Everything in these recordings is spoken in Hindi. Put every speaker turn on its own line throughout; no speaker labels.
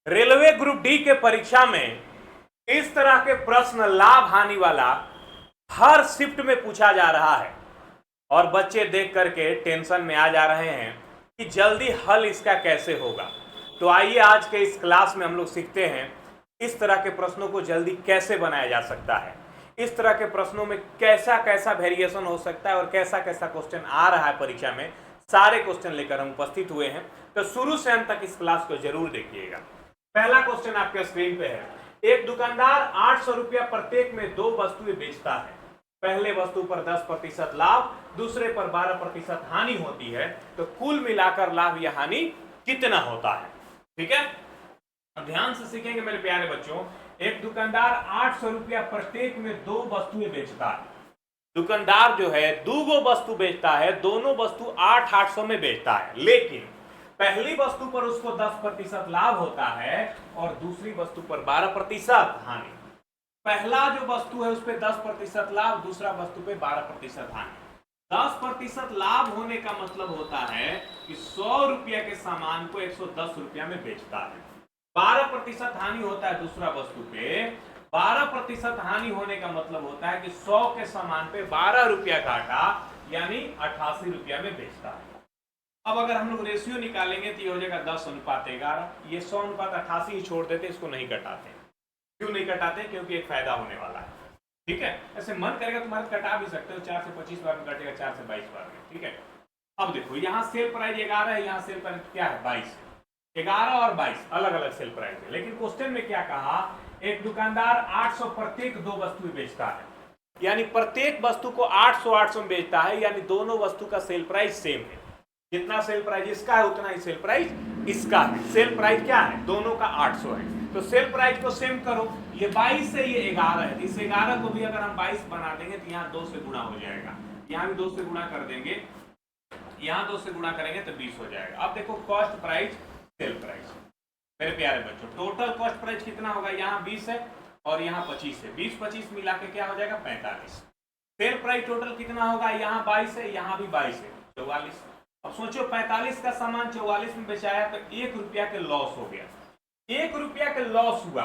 रेलवे ग्रुप डी के परीक्षा में इस तरह के प्रश्न लाभ हानि वाला हर शिफ्ट में पूछा जा रहा है और बच्चे देख करके टेंशन में आ जा रहे हैं कि जल्दी हल इसका कैसे होगा। तो आइए आज के इस क्लास में हम लोग सीखते हैं इस तरह के प्रश्नों को जल्दी कैसे बनाया जा सकता है, इस तरह के प्रश्नों में कैसा कैसा वेरिएशन हो सकता है और कैसा कैसा क्वेश्चन आ रहा है परीक्षा में। सारे क्वेश्चन लेकर हम उपस्थित हुए हैं, तो शुरू से अंत तक इस क्लास को जरूर देखिएगा। पहला क्वेश्चन आपके स्क्रीन पे है, एक दुकानदार 800 रुपया प्रत्येक में 2 वस्तुएं बेचता है। पहले वस्तु पर 10% लाभ, दूसरे पर 12% हानि होती है, तो कुल मिलाकर लाभ या हानि कितना होता है। ठीक है, अब ध्यान से सीखेंगे मेरे प्यारे बच्चों। एक दुकानदार 800 रुपया प्रत्येक में 2 वस्तुएं बेचता है। दुकानदार जो है 2 वस्तु बेचता है, दोनों वस्तु 800 में बेचता है, लेकिन पहली वस्तु पर उसको 10% लाभ होता है और दूसरी वस्तु पर 12% हानि। पहला जो वस्तु है उस पर 10% लाभ, दूसरा वस्तु पे 12% हानि। 10% लाभ होने का मतलब होता है कि 100 रुपया के सामान को 110 रुपया में बेचता है। 12% हानि होता है दूसरा वस्तु पे। 12% हानि होने का मतलब होता है कि 100 के सामान पे 12 रुपया काटा, यानी 88 रुपया में बेचता है। अब अगर हम लोग रेशियो निकालेंगे तो ये हो जाएगा 10:11। ये 100:88 ही छोड़ देते, इसको नहीं कटाते। क्यों नहीं कटाते? क्योंकि एक फायदा होने वाला है। ठीक है, ऐसे मन करेगा तुम्हारे कटा भी सकते हो, 4 से 25 बार में कटेगा, 4 से 22 बार में। ठीक है, अब देखो यहाँ सेल प्राइस 11 है, यहाँ सेल प्राइस क्या है 22 है। 11 और 22 अलग अलग सेल प्राइस है, लेकिन क्वेश्चन में क्या कहा, एक दुकानदार 800 प्रत्येक 2 वस्तुएं बेचता है, यानी प्रत्येक वस्तु को 800 में बेचता है, यानी दोनों वस्तु का सेल प्राइस सेम है। जितना सेल प्राइस इसका है उतना ही सेल प्राइस इसका है। सेल प्राइस क्या है, दोनों का 800 है, तो सेल प्राइस को सेम करो। ये 22 है, ये 11 है, इस 11 को भी अगर हम 22 बना देंगे तो यहाँ 2 से गुणा हो जाएगा, यहाँ भी 2 से गुणा कर देंगे, यहाँ 2 से गुणा करेंगे तो 20 हो जाएगा। अब देखो कॉस्ट प्राइस सेल प्राइस, मेरे प्यारे बच्चों टोटल कॉस्ट प्राइस कितना होगा, यहाँ 20 है और यहाँ 25 है, 20-25 मिला के क्या हो जाएगा 45। सेल प्राइस टोटल कितना होगा, यहाँ 22 है, यहाँ भी 22 है, 44। अब सोचो 45 का सामान 44 में बेचाया तो 1 रुपया के लॉस हो गया। 1 रुपया के लॉस हुआ,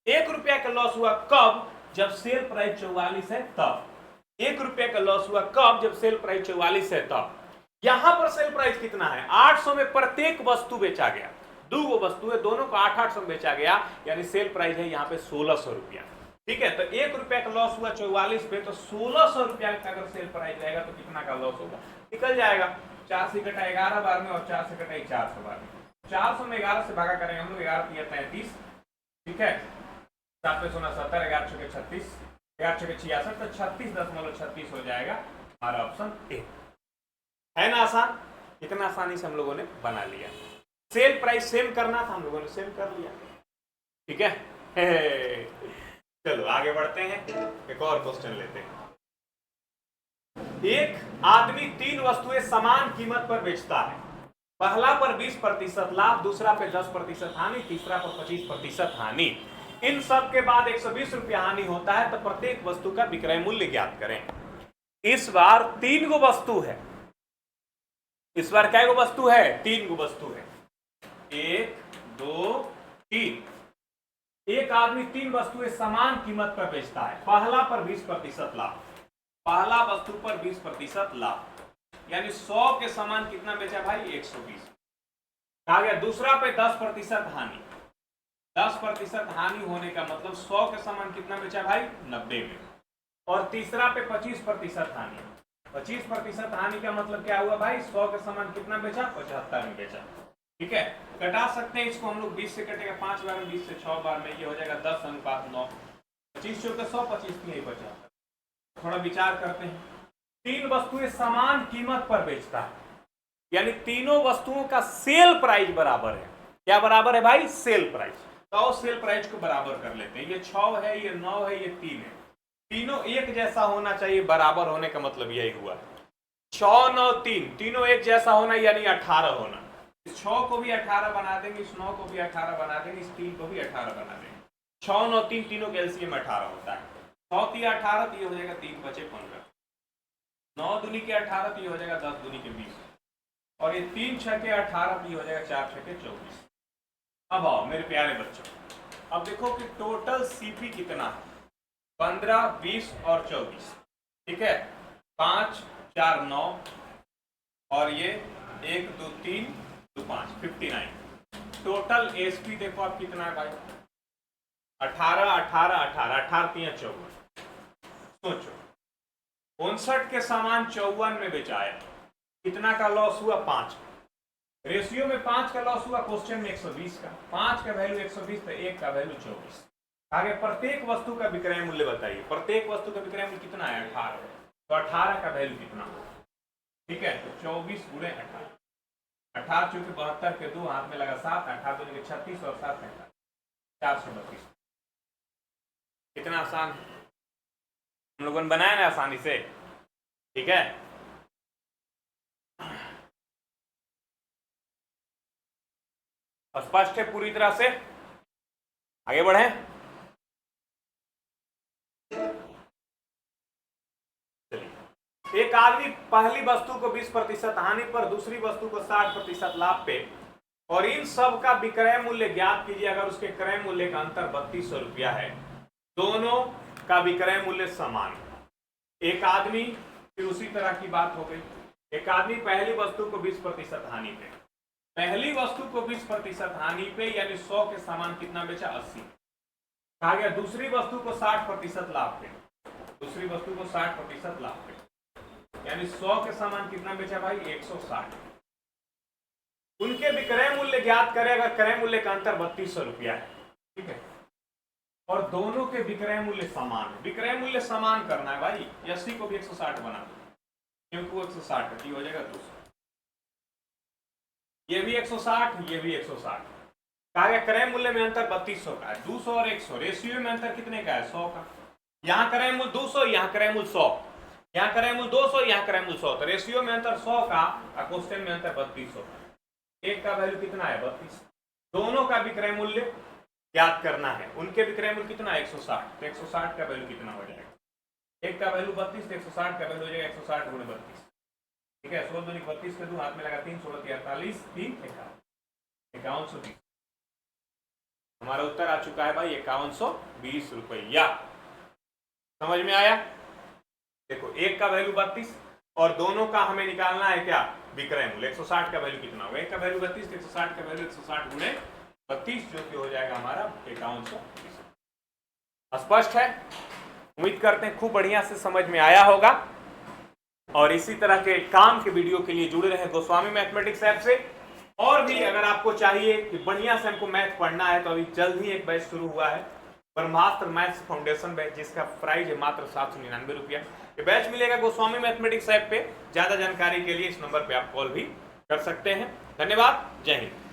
1 रुपया का लॉस हुआ कब, जब सेल प्राइस 44 है तब। 1 रुपया का लॉस हुआ कब, जब सेल प्राइस 44 है तब। यहां पर सेल प्राइस कितना है, 800 में प्रत्येक वस्तु बेचा गया, 2 वस्तु है, दोनों को 800 में बेचा गया, यानी सेल प्राइस है यहाँ पे 1600 रुपया। ठीक है, तो 1 रुपया का लॉस हुआ 44 पे, तो 1600 रुपया का अगर सेल प्राइस रहेगा तो कितना का लॉस होगा, निकल जाएगा। 4 से कटा 11 बार में और 4 से कटा 400 बार में। 400 में 11 से भागा करेंगे हम लोग, 11 33। ठीक है, 7 पे 16 70, 11 छके 36, 11 छके 66, तो 36.36 हो जाएगा हमारा ऑप्शन ए। है ना आसान, इतना आसानी से हम लोगों ने बना लिया। सेल प्राइस सेम करना था, हम लोगों ने सेम कर लिया। ठीक है, चलो आगे बढ़ते हैं, एक और क्वेश्चन लेते हैं। एक आदमी 3 वस्तुएं समान कीमत पर बेचता है। पहला पर 20% लाभ, दूसरा पे 10% हानि, तीसरा पर 25% हानि। इन सब के बाद 120 रुपया हानि होता है, तो प्रत्येक वस्तु का विक्रय मूल्य ज्ञात करें। इस बार 3 गो वस्तु है, इस बार क्या गो वस्तु है, 3 गो वस्तु है, 1 2 3। एक आदमी 3 वस्तुएं समान कीमत पर बेचता है। पहला पर 20% लाभ, पहला वस्तु पर 20% लाभ, यानी 100 के समान कितना बेचा भाई, 120। कहा गया दूसरा पे 10% हानि, 10% हानि होने का मतलब 100 के समान कितना बेचा भाई, 90 में। और तीसरा पे 25% हानि, 25% हानि का मतलब क्या हुआ भाई, 100 के समान कितना बेचा, 75 में बेचा। ठीक है, कटा सकते हैं इसको हम लोग, 20 से कटेगा 5 बार में, 20 से 6 बार में, ये हो जाएगा 10:9। 25 चौके 100, 25 की 75। थोड़ा विचार करते हैं, 3 वस्तुएं समान कीमत पर बेचता है, यानी तीनों वस्तुओं का सेल प्राइस बराबर है। क्या बराबर है भाई, सेल प्राइस। तो सेल प्राइस को बराबर कर लेते हैं, ये 6 है, ये 9 है, ये 3 है, तीनों एक जैसा होना चाहिए। बराबर होने का मतलब यही हुआ, 6 9 3, तीनों एक जैसा होना, यानी 18 होना। इस 6 को भी 18 बना देंगे, इस 9 को भी 18 बना देंगे, इस 3 को भी 18 बना देंगे। 6 9 3 तीनों के एलसीएम 18 होता है। 6 3 18, तो ये हो जाएगा 3 बचे 15। 9 दूनी के 18, तो ये हो जाएगा 10 दूनी के 20। और ये 3 छके 18, तो ये हो जाएगा 4 छके 24। अब आओ मेरे प्यारे बच्चों, अब देखो कि टोटल सीपी कितना है, 15, 20 और 24, ठीक है। 5, 4, 9 और ये 1, 2, 3, 2, 5, 59। टोटल एसपी देखो आप कितना है भाई, 18, 18, 18, 18, 3, 54। सोचो 59 के सामान 54 में बेचाया, कितना का लॉस हुआ? 5। रेशियो में 5 का लॉस हुआ, क्वेश्चन में 120 का। 5 का वैल्यू 120 तो 1 का वैल्यू 24। आगे प्रत्येक वस्तु का विक्रय मूल्य बताइए, प्रत्येक वस्तु का विक्रय मूल्य कितना है? 18। तो 18 का वैल्यू कितना होगा? ठीक है, तो 24 गुणे 18, 18 चूंकि 72 के 2 हाथ में लगा 7, 18 दूनी 36 और 7 432। कितना आसान हम लोगों ने बनाया ना आसानी से, ठीक है। स्पष्ट है पूरी तरह से? आगे बढ़े। एक आदमी पहली वस्तु को 20% हानि पर, दूसरी वस्तु को 60% लाभ पे, और इन सब का विक्रय मूल्य ज्ञात कीजिए अगर उसके क्रय मूल्य का अंतर 3200 रुपया है, दोनों का विक्रय मूल्य समान। एक आदमी, फिर उसी तरह की बात हो गई, एक आदमी पहली वस्तु को 20% हानि पे, पहली वस्तु को 20% हानि पे यानी 100 के सामान कितना बेचा? 80। कहा गया दूसरी वस्तु को 60% लाभ पे, दूसरी वस्तु को 60% लाभ पे यानी 100 के सामान कितना बेचा भाई? 160। उनके विक्रय मूल्य ज्ञात करें अगर क्रय मूल्य का अंतर 3200 रुपया है, ठीक है, और दोनों के विक्रय मूल्य समान है। विक्रय मूल्य समान करना है भाई, 80 को भी 160 बना दो क्योंकि वो 160 है, हो जाएगा 200। ये भी 160, ये भी 160। कहा गया क्रय मूल्य में अंतर 3200 का है, 200 और 100। रेशियो में अंतर कितने का है? 100 का। यहाँ क्रय मूल्य 200, यहाँ क्रय मूल्य 100, यहाँ क्रय मूल्य 200, यहाँ क्रय मूल्य 100, तो रेशियो में अंतर 100 का, क्वेश्चन में अंतर 3200 का। एक का वैल्यू कितना है? 32। दोनों का विक्रय मूल्य ज्ञात करना है, उनके विक्रय मूल्य कितना है? 160। तो 160 का वैल्यू कितना हो जाएगा? एक का वैल्यू 32, तो 160 का वैल्यू हो जाएगा 160 गुणे 32, ठीक है। 16 दूनी 32 के 2 हाथ में लगा 3, 16 48, 3 5120। हमारा उत्तर आ चुका है भाई 5120 रुपया। समझ में आया? देखो एक का वैल्यू 32 और दोनों का हमें निकालना है क्या? विक्रय मूल्य। 160 का वैल्यू कितना होगा? एक का वैल्यू 32, 160 का वैल्यू 160 गुणे 32 जो कि हो जाएगा हमारा 5120। स्पष्ट है? उम्मीद करते हैं खूब बढ़िया से समझ में आया होगा, और इसी तरह के काम के वीडियो के लिए जुड़े रहे गोस्वामी मैथमेटिक्स ऐप से। और भी अगर आपको चाहिए कि बढ़िया से हमको मैथ पढ़ना है तो अभी जल्द ही एक बैच शुरू हुआ है, ब्रह्मास्त्र मैथ्स फाउंडेशन बैच, जिसका प्राइस है मात्र 799 रुपया। ये बैच मिलेगा गोस्वामी मैथमेटिक्स ऐप पे। ज्यादा जानकारी के लिए इस नंबर पे आप कॉल भी कर सकते हैं। धन्यवाद, जय हिंद।